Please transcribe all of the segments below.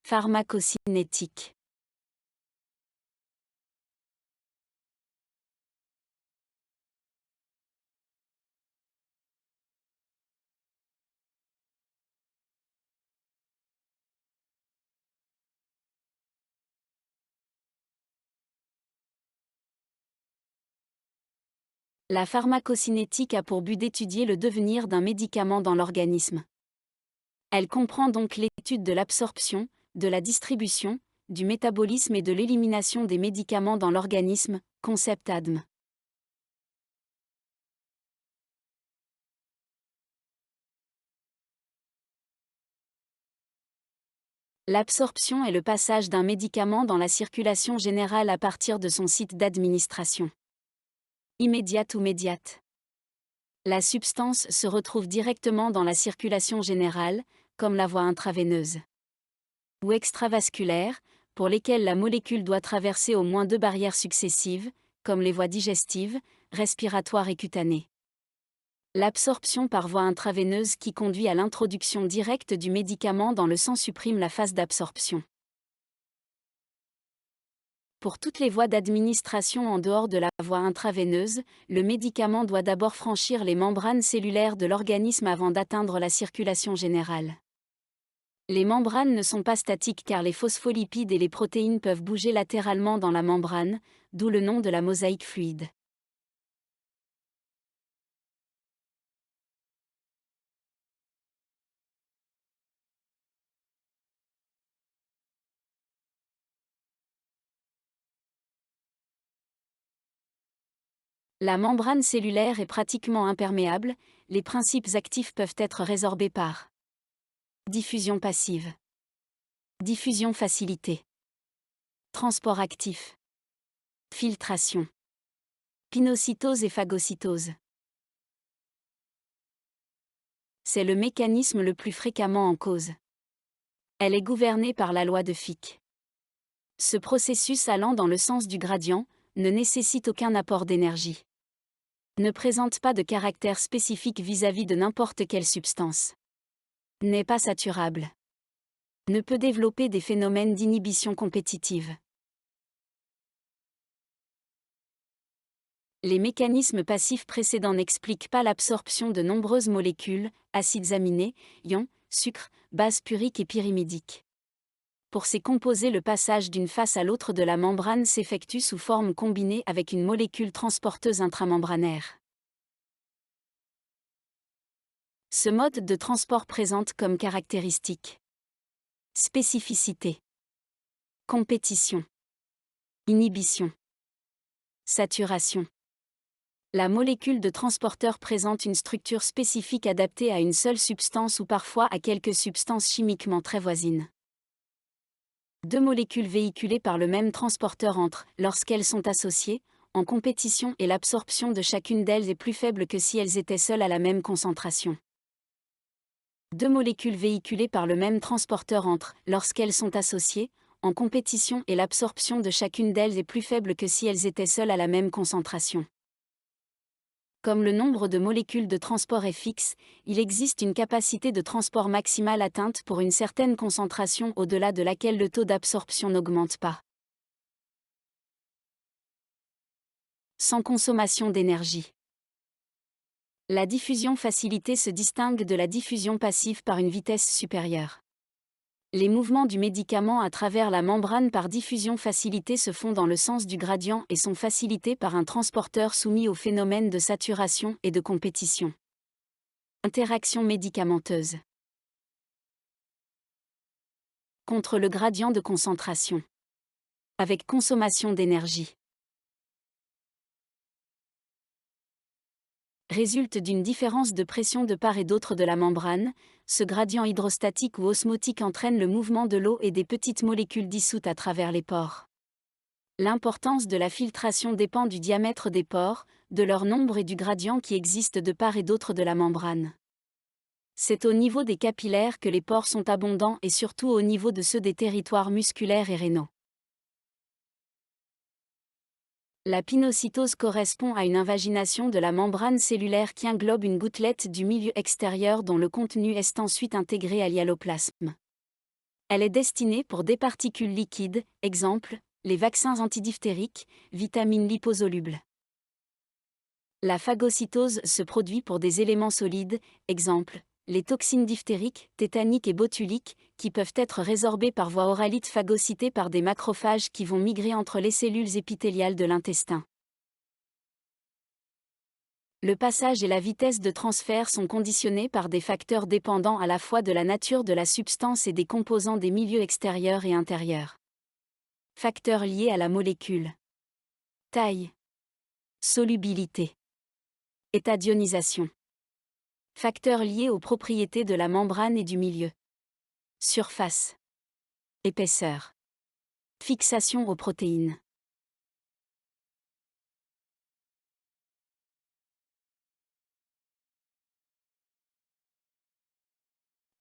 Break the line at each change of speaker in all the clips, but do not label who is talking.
Pharmacocinétique. La pharmacocinétique a pour but d'étudier le devenir d'un médicament dans l'organisme. Elle comprend donc l'étude de l'absorption, de la distribution, du métabolisme et de l'élimination des médicaments dans l'organisme, concept ADM. L'absorption est le passage d'un médicament dans la circulation générale à partir de son site d'administration. Immédiate ou médiate. La substance se retrouve directement dans la circulation générale, comme la voie intraveineuse. Ou extravasculaire, pour lesquelles la molécule doit traverser au moins 2 barrières successives, comme les voies digestives, respiratoires et cutanées. L'absorption par voie intraveineuse qui conduit à l'introduction directe du médicament dans le sang supprime la phase d'absorption. Pour toutes les voies d'administration en dehors de la voie intraveineuse, le médicament doit d'abord franchir les membranes cellulaires de l'organisme avant d'atteindre la circulation générale. Les membranes ne sont pas statiques car les phospholipides et les protéines peuvent bouger latéralement dans la membrane, d'où le nom de la mosaïque fluide. La membrane cellulaire est pratiquement imperméable, les principes actifs peuvent être résorbés par diffusion passive, diffusion facilitée, transport actif, filtration, pinocytose et phagocytose. C'est le mécanisme le plus fréquemment en cause. Elle est gouvernée par la loi de Fick. Ce processus allant dans le sens du gradient ne nécessite aucun apport d'énergie. Ne présente pas de caractère spécifique vis-à-vis de n'importe quelle substance. N'est pas saturable. Ne peut développer des phénomènes d'inhibition compétitive. Les mécanismes passifs précédents n'expliquent pas l'absorption de nombreuses molécules, acides aminés, ions, sucres, bases puriques et pyrimidiques. Pour ces composés, le passage d'une face à l'autre de la membrane s'effectue sous forme combinée avec une molécule transporteuse intramembranaire. Ce mode de transport présente comme caractéristique spécificité, compétition, inhibition, saturation. La molécule de transporteur présente une structure spécifique adaptée à une seule substance ou parfois à quelques substances chimiquement très voisines. 2 molécules véhiculées par le même transporteur entrent, lorsqu'elles sont associées, en compétition et l'absorption de chacune d'elles est plus faible que si elles étaient seules à la même concentration. 2 molécules véhiculées par le même transporteur entrent, lorsqu'elles sont associées, en compétition et l'absorption de chacune d'elles est plus faible que si elles étaient seules à la même concentration. Comme le nombre de molécules de transport est fixe, il existe une capacité de transport maximale atteinte pour une certaine concentration au-delà de laquelle le taux d'absorption n'augmente pas. Sans consommation d'énergie. La diffusion facilitée se distingue de la diffusion passive par une vitesse supérieure. Les mouvements du médicament à travers la membrane par diffusion facilitée se font dans le sens du gradient et sont facilités par un transporteur soumis au phénomène de saturation et de compétition. Interaction médicamenteuse. Contre le gradient de concentration. Avec consommation d'énergie. Résulte d'une différence de pression de part et d'autre de la membrane, ce gradient hydrostatique ou osmotique entraîne le mouvement de l'eau et des petites molécules dissoutes à travers les pores. L'importance de la filtration dépend du diamètre des pores, de leur nombre et du gradient qui existe de part et d'autre de la membrane. C'est au niveau des capillaires que les pores sont abondants et surtout au niveau de ceux des territoires musculaires et rénaux. La pinocytose correspond à une invagination de la membrane cellulaire qui englobe une gouttelette du milieu extérieur dont le contenu est ensuite intégré à l'hyaloplasme. Elle est destinée pour des particules liquides, exemple, les vaccins antidiphtériques, vitamines liposolubles. La phagocytose se produit pour des éléments solides, exemple, les toxines diphtériques, tétaniques et botuliques, qui peuvent être résorbées par voie oralite phagocytées par des macrophages qui vont migrer entre les cellules épithéliales de l'intestin. Le passage et la vitesse de transfert sont conditionnés par des facteurs dépendants à la fois de la nature de la substance et des composants des milieux extérieurs et intérieurs. Facteurs liés à la molécule. Taille. Solubilité. État d'ionisation. Facteurs liés aux propriétés de la membrane et du milieu. Surface. Épaisseur. Fixation aux protéines.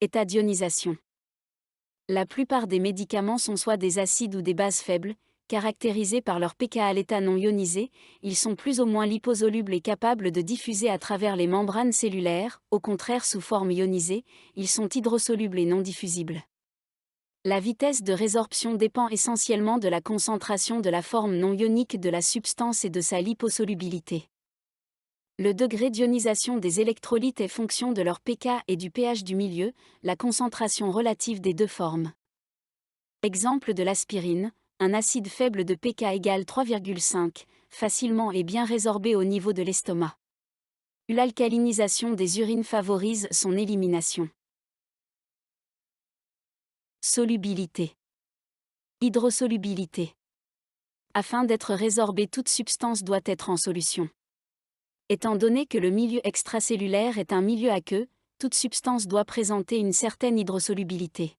État d'ionisation. La plupart des médicaments sont soit des acides ou des bases faibles, caractérisés par leur pK à l'état non ionisé, ils sont plus ou moins liposolubles et capables de diffuser à travers les membranes cellulaires, au contraire sous forme ionisée, ils sont hydrosolubles et non diffusibles. La vitesse de résorption dépend essentiellement de la concentration de la forme non ionique de la substance et de sa liposolubilité. Le degré d'ionisation des électrolytes est fonction de leur pK et du pH du milieu, la concentration relative des deux formes. Exemple de l'aspirine, un acide faible de pK égale 3,5, facilement et bien résorbé au niveau de l'estomac. L'alcalinisation des urines favorise son élimination. Solubilité. Hydrosolubilité. Afin d'être résorbée, toute substance doit être en solution. Étant donné que le milieu extracellulaire est un milieu aqueux, toute substance doit présenter une certaine hydrosolubilité.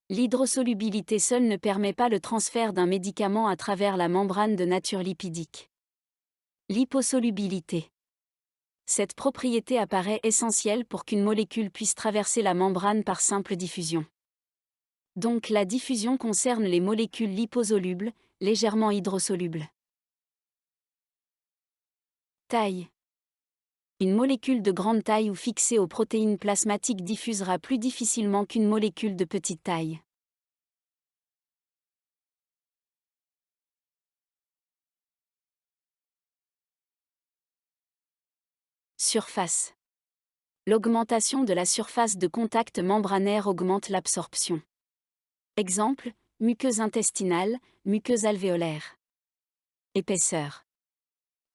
L'hydrosolubilité seule ne permet pas le transfert d'un médicament à travers la membrane de nature lipidique. Liposolubilité. Cette propriété apparaît essentielle pour qu'une molécule puisse traverser la membrane par simple diffusion. Donc la diffusion concerne les molécules liposolubles, légèrement hydrosolubles. Taille. Une molécule de grande taille ou fixée aux protéines plasmatiques diffusera plus difficilement qu'une molécule de petite taille. Surface. L'augmentation de la surface de contact membranaire augmente l'absorption. Exemple, muqueuse intestinale, muqueuse alvéolaire. Épaisseur.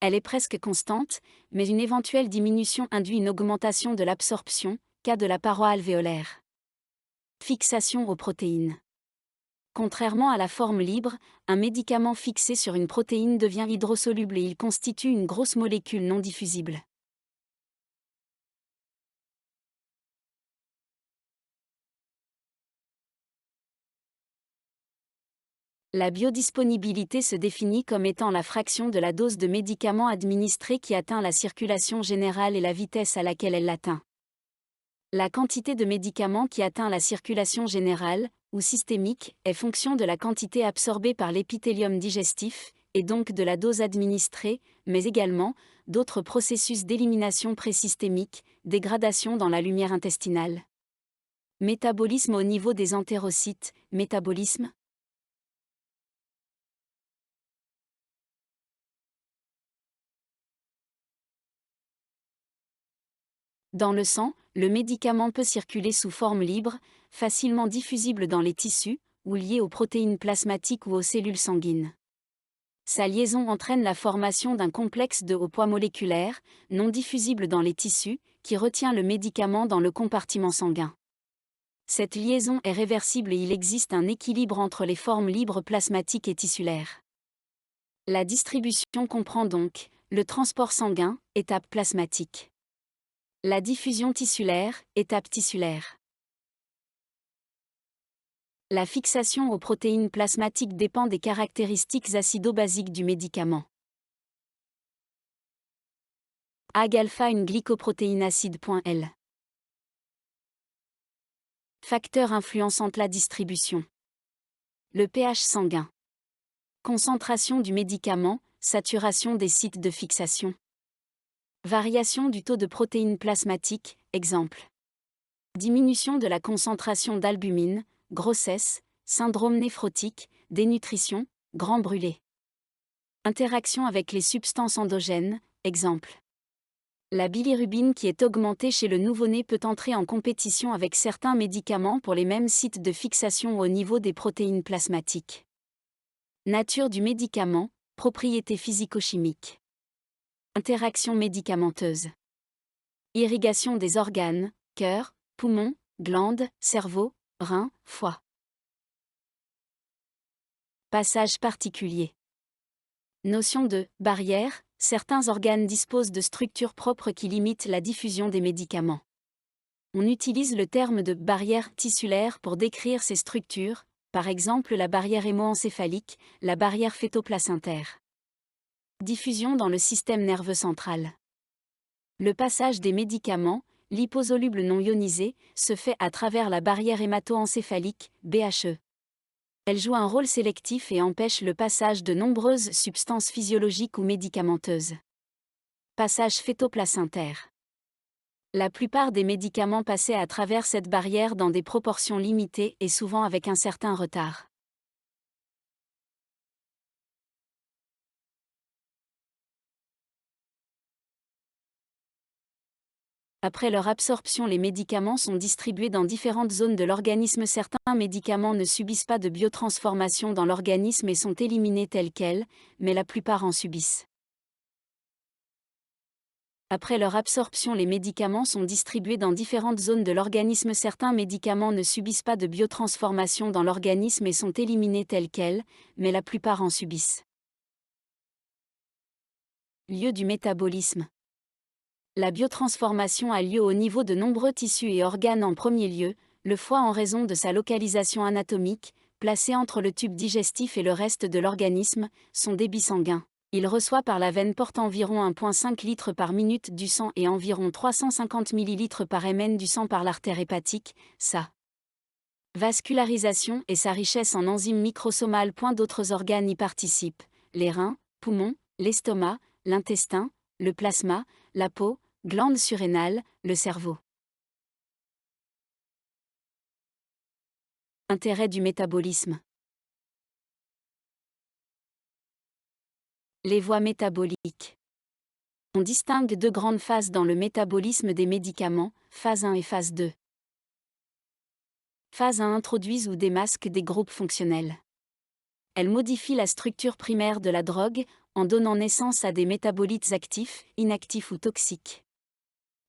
Elle est presque constante, mais une éventuelle diminution induit une augmentation de l'absorption, cas de la paroi alvéolaire. Fixation aux protéines. Contrairement à la forme libre, un médicament fixé sur une protéine devient hydrosoluble et il constitue une grosse molécule non diffusible. La biodisponibilité se définit comme étant la fraction de la dose de médicament administré qui atteint la circulation générale et la vitesse à laquelle elle l'atteint. La quantité de médicament qui atteint la circulation générale, ou systémique, est fonction de la quantité absorbée par l'épithélium digestif, et donc de la dose administrée, mais également d'autres processus d'élimination présystémique, dégradation dans la lumière intestinale. Métabolisme au niveau des entérocytes, métabolisme. Dans le sang, le médicament peut circuler sous forme libre, facilement diffusible dans les tissus, ou lié aux protéines plasmatiques ou aux cellules sanguines. Sa liaison entraîne la formation d'un complexe de haut poids moléculaire, non diffusible dans les tissus, qui retient le médicament dans le compartiment sanguin. Cette liaison est réversible et il existe un équilibre entre les formes libres plasmatiques et tissulaires. La distribution comprend donc le transport sanguin, étape plasmatique. La diffusion tissulaire, étape tissulaire. La fixation aux protéines plasmatiques dépend des caractéristiques acido-basiques du médicament. Ag-alpha une glycoprotéine acide.L. Facteurs influençant la distribution. Le pH sanguin. Concentration du médicament, saturation des sites de fixation. Variation du taux de protéines plasmatiques, exemple. Diminution de la concentration d'albumine, grossesse, syndrome néphrotique, dénutrition, grand brûlé. Interaction avec les substances endogènes, exemple. La bilirubine qui est augmentée chez le nouveau-né peut entrer en compétition avec certains médicaments pour les mêmes sites de fixation au niveau des protéines plasmatiques. Nature du médicament, propriétés physico-chimiques. Interaction médicamenteuse. Irrigation des organes, cœur, poumons, glandes, cerveau, reins, foie. Passage particulier. Notion de barrière. Certains organes disposent de structures propres qui limitent la diffusion des médicaments. On utilise le terme de barrière tissulaire pour décrire ces structures, par exemple la barrière hémoencéphalique, la barrière fœtoplacentaire. Diffusion dans le système nerveux central. Le passage des médicaments, liposolubles non ionisés, se fait à travers la barrière hémato-encéphalique, BHE. Elle joue un rôle sélectif et empêche le passage de nombreuses substances physiologiques ou médicamenteuses. Passage fœtoplacentaire. La plupart des médicaments passaient à travers cette barrière dans des proportions limitées et souvent avec un certain retard. Après leur absorption, les médicaments sont distribués dans différentes zones de l'organisme. Certains médicaments ne subissent pas de biotransformation dans l'organisme et sont éliminés tels quels, mais la plupart en subissent. Après leur absorption, les médicaments sont distribués dans différentes zones de l'organisme. Certains médicaments ne subissent pas de biotransformation dans l'organisme et sont éliminés tels quels, mais la plupart en subissent. Lieu du métabolisme. La biotransformation a lieu au niveau de nombreux tissus et organes. En premier lieu, le foie en raison de sa localisation anatomique, placé entre le tube digestif et le reste de l'organisme, son débit sanguin. Il reçoit par la veine porte environ 1,5 litres par minute du sang et environ 350 ml par ml du sang par l'artère hépatique, sa vascularisation et sa richesse en enzymes microsomales. D'autres organes y participent, les reins, poumons, l'estomac, l'intestin, le plasma, la peau, glandes surrénales, le cerveau. Intérêt du métabolisme. Les voies métaboliques. On distingue deux grandes phases dans le métabolisme des médicaments, phase 1 et phase 2. Phase 1 introduisent ou démasquent des groupes fonctionnels. Elles modifient la structure primaire de la drogue, en donnant naissance à des métabolites actifs, inactifs ou toxiques.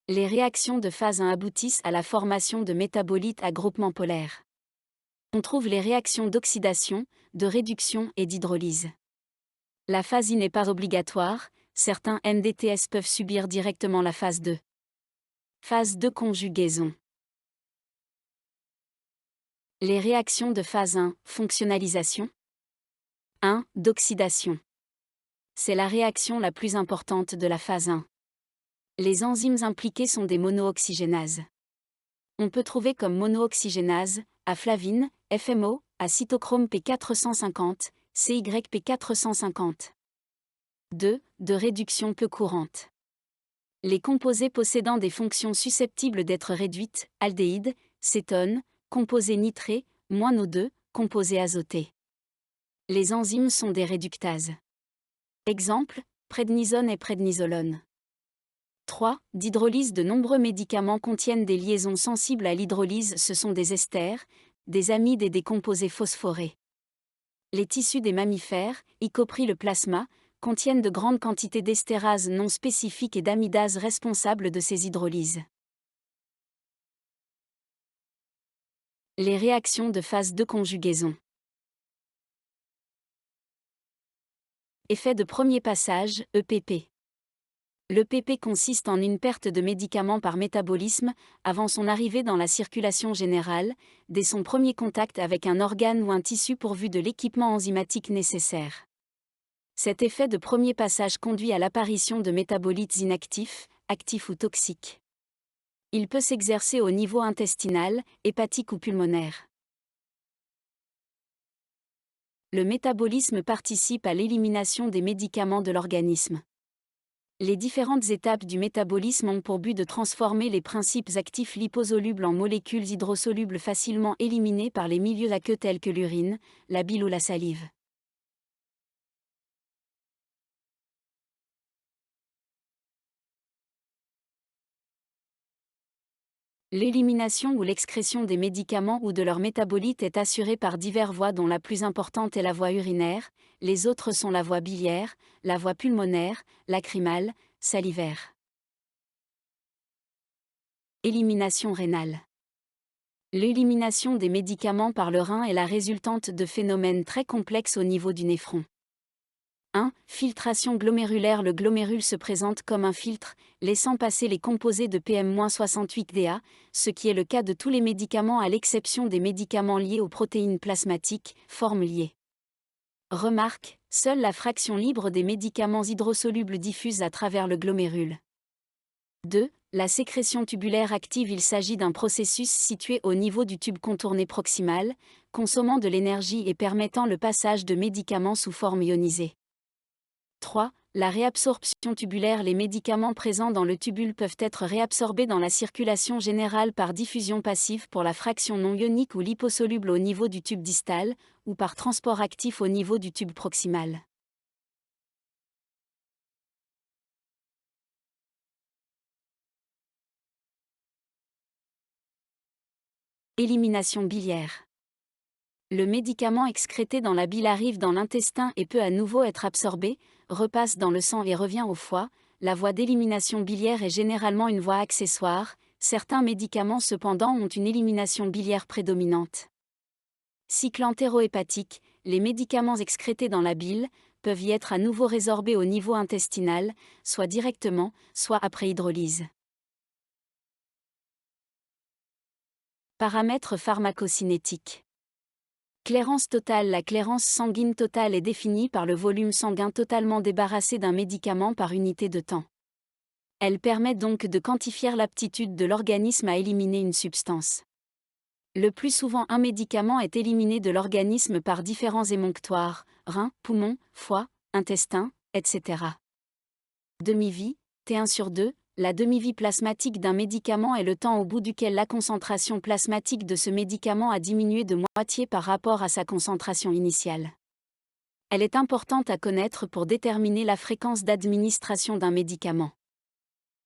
Les réactions de phase 1 aboutissent à la formation de métabolites à groupement polaire. On trouve les réactions d'oxydation, de réduction et d'hydrolyse. La phase I n'est pas obligatoire, certains NDTS peuvent subir directement la phase 2. Phase 2 conjugaison. Les réactions de phase 1, fonctionnalisation. 1. D'oxydation. C'est la réaction la plus importante de la phase 1. Les enzymes impliquées sont des monooxygénases. On peut trouver comme monooxygénase, aflavine, FMO, acétochrome P450, CYP450. 2. De réduction peu courante. Les composés possédant des fonctions susceptibles d'être réduites, aldéhyde, cétone, composés nitrés, -NO2, composés azotés. Les enzymes sont des réductases. Exemple, prednisone et prednisolone. 3. D'hydrolyse. De nombreux médicaments contiennent des liaisons sensibles à l'hydrolyse. Ce sont des esters, des amides et des composés phosphorés. Les tissus des mammifères, y compris le plasma, contiennent de grandes quantités d'estérases non spécifiques et d'amidases responsables de ces hydrolyses. Les réactions de phase de conjugaison. Effet de premier passage, EPP. L'EPP consiste en une perte de médicaments par métabolisme, avant son arrivée dans la circulation générale, dès son premier contact avec un organe ou un tissu pourvu de l'équipement enzymatique nécessaire. Cet effet de premier passage conduit à l'apparition de métabolites inactifs, actifs ou toxiques. Il peut s'exercer au niveau intestinal, hépatique ou pulmonaire. Le métabolisme participe à l'élimination des médicaments de l'organisme. Les différentes étapes du métabolisme ont pour but de transformer les principes actifs liposolubles en molécules hydrosolubles facilement éliminées par les milieux aqueux tels que l'urine, la bile ou la salive. L'élimination ou l'excrétion des médicaments ou de leurs métabolites est assurée par diverses voies dont la plus importante est la voie urinaire, les autres sont la voie biliaire, la voie pulmonaire, lacrymale, salivaire. Élimination rénale. L'élimination des médicaments par le rein est la résultante de phénomènes très complexes au niveau du néphron. 1. Filtration glomérulaire. Le glomérule se présente comme un filtre, laissant passer les composés de PM-68Da, ce qui est le cas de tous les médicaments à l'exception des médicaments liés aux protéines plasmatiques, formes liées. Remarque, seule la fraction libre des médicaments hydrosolubles diffuse à travers le glomérule. 2. La sécrétion tubulaire active. Il s'agit d'un processus situé au niveau du tube contourné proximal, consommant de l'énergie et permettant le passage de médicaments sous forme ionisée. 3. La réabsorption tubulaire. Les médicaments présents dans le tubule peuvent être réabsorbés dans la circulation générale par diffusion passive pour la fraction non ionique ou liposoluble au niveau du tube distal, ou par transport actif au niveau du tube proximal. Élimination biliaire. Le médicament excrété dans la bile arrive dans l'intestin et peut à nouveau être absorbé, repasse dans le sang et revient au foie. La voie d'élimination biliaire est généralement une voie accessoire, certains médicaments cependant ont une élimination biliaire prédominante. Cycle entérohépatique, les médicaments excrétés dans la bile peuvent y être à nouveau résorbés au niveau intestinal, soit directement, soit après hydrolyse. Paramètres pharmacocinétiques. Clairance totale. La clairance sanguine totale est définie par le volume sanguin totalement débarrassé d'un médicament par unité de temps. Elle permet donc de quantifier l'aptitude de l'organisme à éliminer une substance. Le plus souvent, un médicament est éliminé de l'organisme par différents émonctoires, reins, poumons, foie, intestin, etc. Demi-vie, T1/2. La demi-vie plasmatique d'un médicament est le temps au bout duquel la concentration plasmatique de ce médicament a diminué de moitié par rapport à sa concentration initiale. Elle est importante à connaître pour déterminer la fréquence d'administration d'un médicament.